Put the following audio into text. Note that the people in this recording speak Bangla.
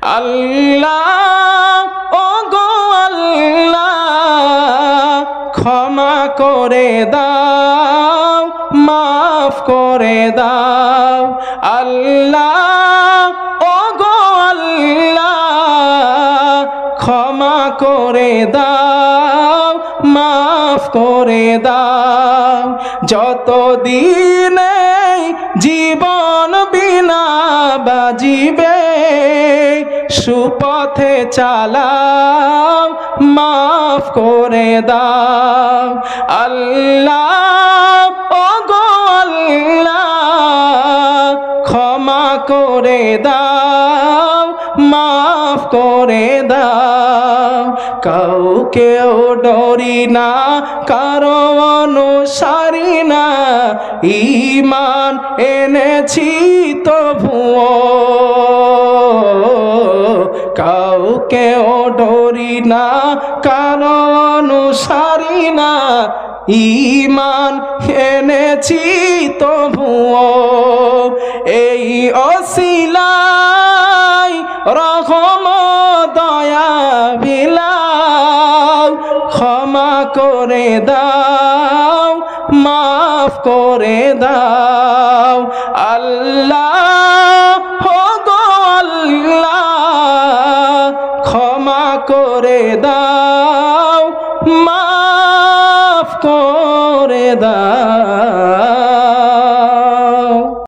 আল্লাহ ও গো আল্লাহ ক্ষমা করে দাও, মাফ করে দাও। আল্লাহ ও গো আল্লাহ ক্ষমা করে দাও, মাফ করে দাও। যতদিন জীবন বিনা বাজিবে সুপথে চালাও, মাফ করে দাও। আল্লাহ ও গো আল্লাহ ক্ষমা করে দাও, মাফ করে দাও। কাউকেও ডরি না, কারো অনুসারী না, ঈমান এনেছি তবুও। কাউকেও ডরি না, কারো অনুসারী না, ঈমান এনেছি তবুও। এই অসিলায় রহম দয়া বিলাও, ক্ষমা করে দাও, মাফ করে দাও। আল্লাহ হো গো আল্লাহ ক্ষমা করে দাও, মাফ করে দাও।